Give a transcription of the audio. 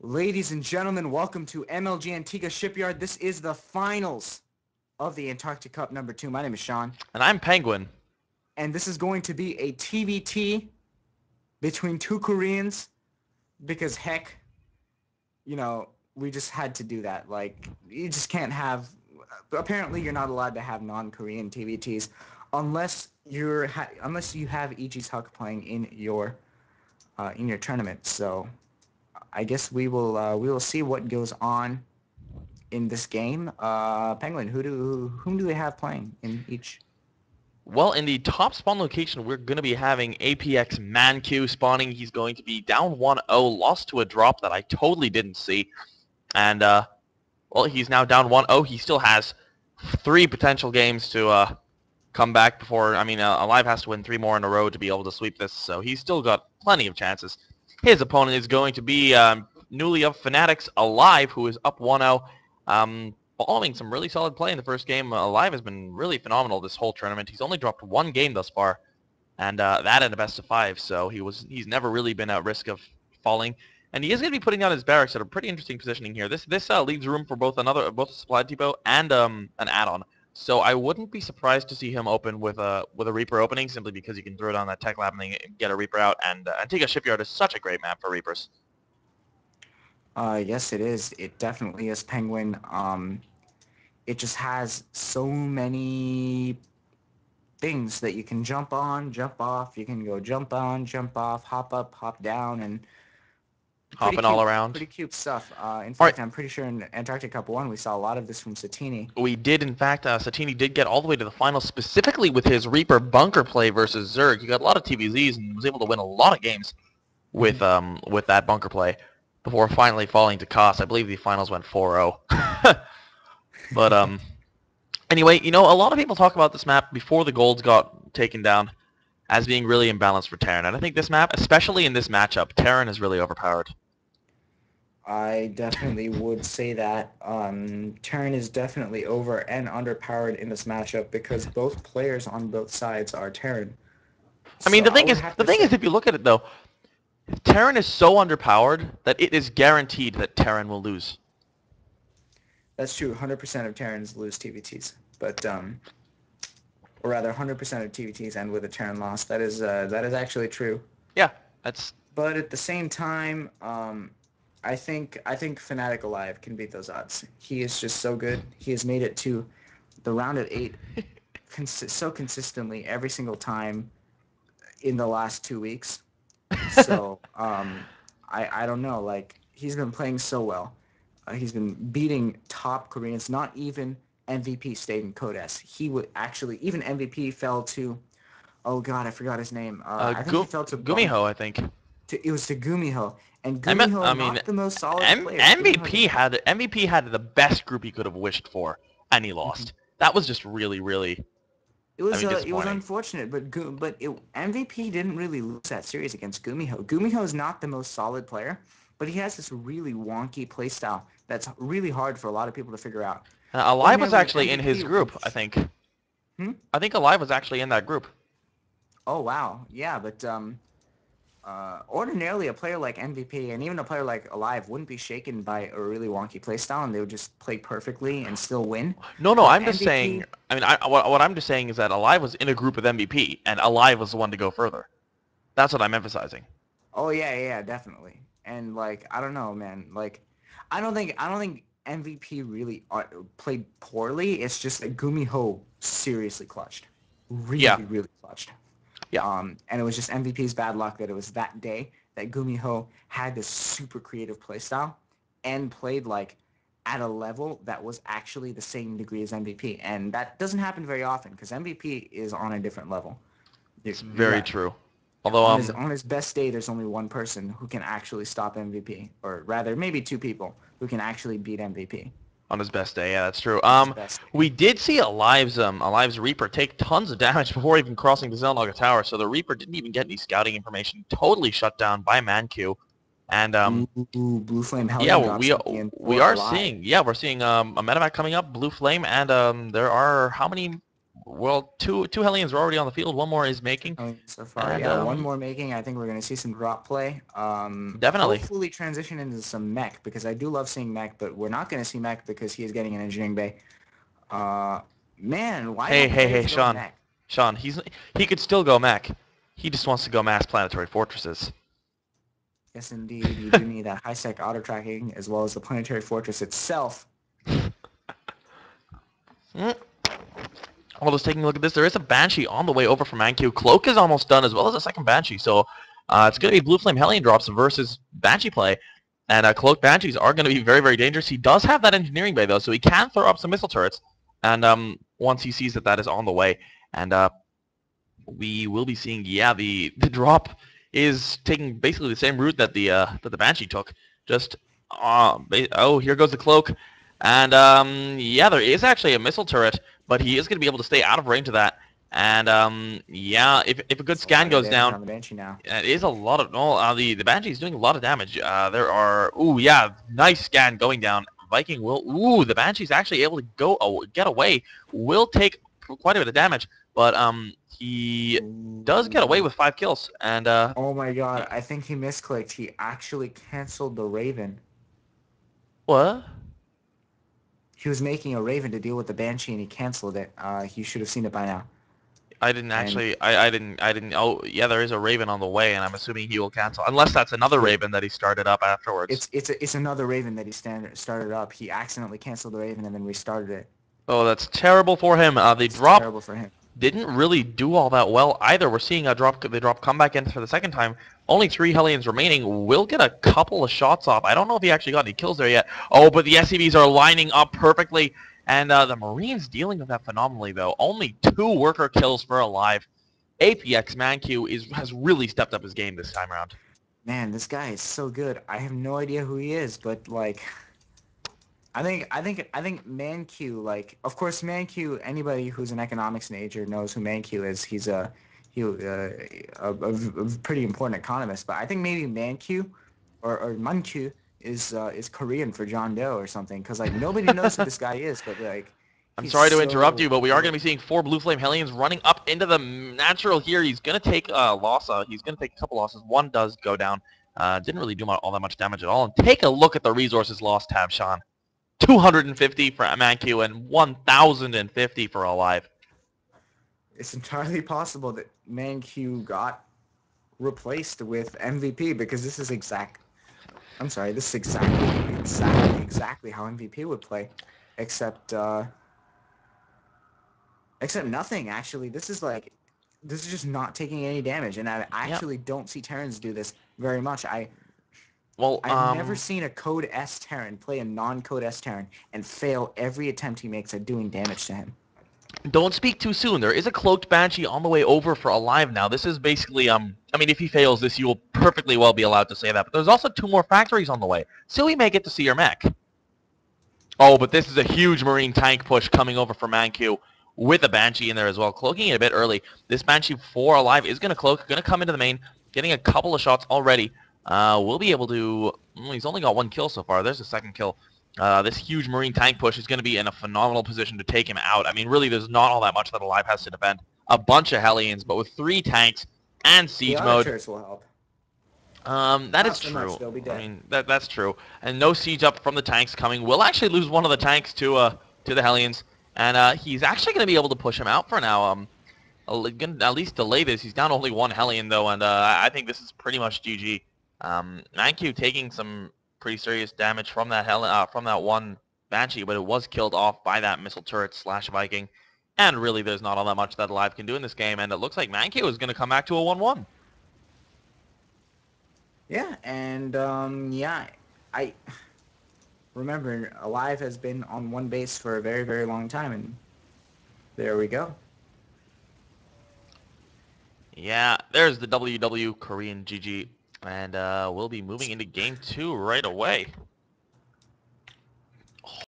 Ladies and gentlemen, welcome to MLG Antigua Shipyard. This is the finals of the Antarctic Cup #2. My name is Sean. And I'm Penguin. And this is going to be a TVT between two Koreans because heck, we just had to do that. Like, you just can't have, apparently you're not allowed to have non-Korean TVTs unless you have Ichi's Huck playing in your tournament. So I guess we will see what goes on in this game. Penguin, whom do they have playing in each? Well, in the top spawn location, we're going to be having ApxMankiw spawning. He's going to be down 1-0, lost to a drop that I totally didn't see. And, well, he's now down 1-0. He still has 3 potential games to come back before, Alive has to win 3 more in a row to be able to sweep this. So he's still got plenty of chances. His opponent is going to be newly up fnaticaLive, who is up 1-0. Following some really solid play in the first game, Alive has been really phenomenal this whole tournament. He's only dropped 1 game thus far, and that in a best of 5. So he's never really been at risk of falling, and he is going to be putting down his barracks at a pretty interesting positioning here. This leaves room for both a supply depot and an add-on. So I wouldn't be surprised to see him open with a Reaper opening, simply because you can throw down that tech lab and then get a Reaper out. And Antigua Shipyard is such a great map for Reapers. Yes, it is. It definitely is, Penguin. It just has so many things that you can jump on, jump off. You can go jump on, jump off, hop up, hop down, and hopping all around. Pretty cute stuff. In fact, I'm pretty sure in Antarctic Cup 1 we saw a lot of this from Satini. We did, in fact. Satini did get all the way to the finals, specifically with his Reaper bunker play versus Zerg. He got a lot of TVZs and was able to win a lot of games with that bunker play before finally falling to cost. I believe the finals went 4-0. But anyway, a lot of people talk about this map before the golds got taken down as being really imbalanced for Terran. And I think this map, especially in this matchup, Terran is really overpowered. I definitely would say that. Terran is definitely over and underpowered in this matchup because both players on both sides are Terran. I mean, the thing is, if you look at it though, Terran is so underpowered that it is guaranteed that Terran will lose. That's true. 100% of Terrans lose TVTs, but or rather, 100% of TVTs end with a Terran loss. That is actually true. Yeah, that's. But at the same time, I think fnaticaLive can beat those odds. He is just so good. He has made it to the round of 8 so consistently every single time in the last 2 weeks. So I don't know. Like, he's been playing so well. He's been beating top Koreans. Not even MVP stayed in Codes. He would actually, even MVP fell to, oh god, I forgot his name. I think he fell to Gumiho, I think. It was to Gumiho. And Gumiho, not the most solid player. MVP had the best group he could have wished for, and he lost. That was just really, really. It was unfortunate, but MVP didn't really lose that series against Gumiho. Gumiho is not the most solid player, but he has this really wonky playstyle that's really hard for a lot of people to figure out. Alive was actually in his group, I think. I think Alive was actually in that group. Oh wow, yeah, but ordinarily a player like MVP and even a player like Alive wouldn't be shaken by a really wonky playstyle, and they would just play perfectly and still win. No, I'm just saying. I mean, what I'm just saying is that Alive was in a group with MVP, and Alive was the one to go further. That's what I'm emphasizing. Oh yeah, definitely. And like, I don't know, man. Like, I don't think MVP really played poorly. It's just that Gumiho seriously clutched, really clutched. Yeah. And it was just MVP's bad luck that it was that day that Gumiho had this super creative playstyle and played like at a level that was actually the same degree as MVP, and that doesn't happen very often because MVP is on a different level. It's very true. Although on his best day, there's only one person who can actually stop MVP, or rather, maybe 2 people who can actually beat MVP. On his best day, yeah, that's true. We did see Alive's Reaper take tons of damage before even crossing the Zelnaga Tower, so the Reaper didn't even get any scouting information. Totally shut down by Mankiw. And Blue Flame Hellion. Yeah, we are seeing. Yeah, we're seeing a medevac coming up, Blue Flame, and there are how many well, two Hellions are already on the field. One more is making, So far, and yeah, one more making. I think we're going to see some drop play. definitely. Hopefully transition into some mech, because I do love seeing mech, but we're not going to see mech because he is getting an engineering bay. Uh, Man, why Hey, don't hey, hey, players go Sean. mech? Sean, he could still go mech. He just wants to go mass planetary fortresses. Yes, indeed, you do need that high-sec auto-tracking as well as the planetary fortress itself. Mm. Well, just taking a look at this, there is a Banshee on the way over from Mankiw. Cloak is almost done as well as a second Banshee, so it's going to be Blue Flame Hellion drops versus Banshee play. And Cloak Banshees are going to be very, very dangerous. He does have that engineering bay, though, so he can throw up some missile turrets. And once he sees that that is on the way, and we will be seeing, yeah, the drop is taking basically the same route that the Banshee took. Just, oh, here goes the Cloak. And, yeah, there is actually a missile turret, but he is going to be able to stay out of range of that. And, yeah, if a good It's a lot scan of goes damage down, on the Banshee now. it is a lot of... No, the Banshee is doing a lot of damage. There are... Ooh, yeah, nice scan going down. Viking will... Ooh, the Banshee's actually able to go get away. Will take quite a bit of damage, but he does get away Ooh. with 5 kills. And, Oh my god, I think he misclicked. He actually canceled the Raven. what? He was making a Raven to deal with the Banshee and he canceled it. He should have seen it by now. I didn't And actually... I didn't... Oh, yeah, there is a Raven on the way, and I'm assuming he will cancel. Unless that's another yeah, Raven that he started up afterwards. it's another Raven that he started up. He accidentally canceled the Raven and then restarted it. Oh, that's terrible for him. The It's drop terrible for him. didn't really do all that well either. We're seeing the drop come back in for the second time. Only 3 Hellions remaining. Will get a couple of shots off. I don't know if he actually got any kills there yet. Oh, but the SCVs are lining up perfectly. And the Marines dealing with that phenomenally, though. Only 2 worker kills for Alive. ApxMankiw has really stepped up his game this time around. Man, this guy is so good. I have no idea who he is, but like I think Mankiw, like, of course Mankiw, anybody who's an economics major knows who Mankiw is. He's a pretty important economist, but I think maybe Mankiw or Mankiw is Korean for John Doe or something, because like nobody knows who this guy is, but like I'm he's sorry to interrupt so you, but we are going good. to be seeing 4 Blue Flame Hellions running up into the natural here. He's going to take a loss. He's going to take a couple losses. One does go down. Didn't really do all that much damage at all. And take a look at the resources lost tab, Sean. 250 for Mankiw and 1,050 for Alive. It's entirely possible that Mankiw got replaced with MVP, because this is exact. I'm sorry, this is exactly how MVP would play, except nothing. Actually, this is just not taking any damage, and I Yep. actually don't see Terrans do this very much. Well, I've never seen a Code S Terran play a non-Code S Terran and fail every attempt he makes at doing damage to him. don't speak too soon. There is a Cloaked Banshee on the way over for Alive now. This is basically, I mean, if he fails this, you will perfectly well be allowed to say that. But there's also 2 more factories on the way. So we may get to see your mech. Oh, but this is a huge Marine tank push coming over for Mankiw with a Banshee in there as well. Cloaking it a bit early. This Banshee for Alive is going to cloak, going to come into the main, getting a couple of shots already. We'll be able to... he's only got 1 kill so far. There's a second kill. This huge Marine tank push is going to be in a phenomenal position to take him out. I mean, really, there's not all that much that Alive has to defend. A bunch of Hellions, but with 3 tanks and The siege auto mode... turrets will help. That Not is so much; true. they'll be I dead. mean, that's true. And no siege up from the tanks coming. We'll actually lose one of the tanks to the Hellions, and he's actually going to be able to push him out for now. Gonna at least delay this. He's down only 1 Hellion though, and I think this is pretty much GG. Mankiw taking some pretty serious damage from that from that 1 Banshee, but it was killed off by that missile turret / Viking. And really, there's not all that much that Alive can do in this game, and it looks like Mankiw is going to come back to a 1-1. Yeah, and yeah, I remember Alive has been on one base for a very, very long time, and there we go. Yeah, there's the WW Korean GG, and we'll be moving into game 2 right away.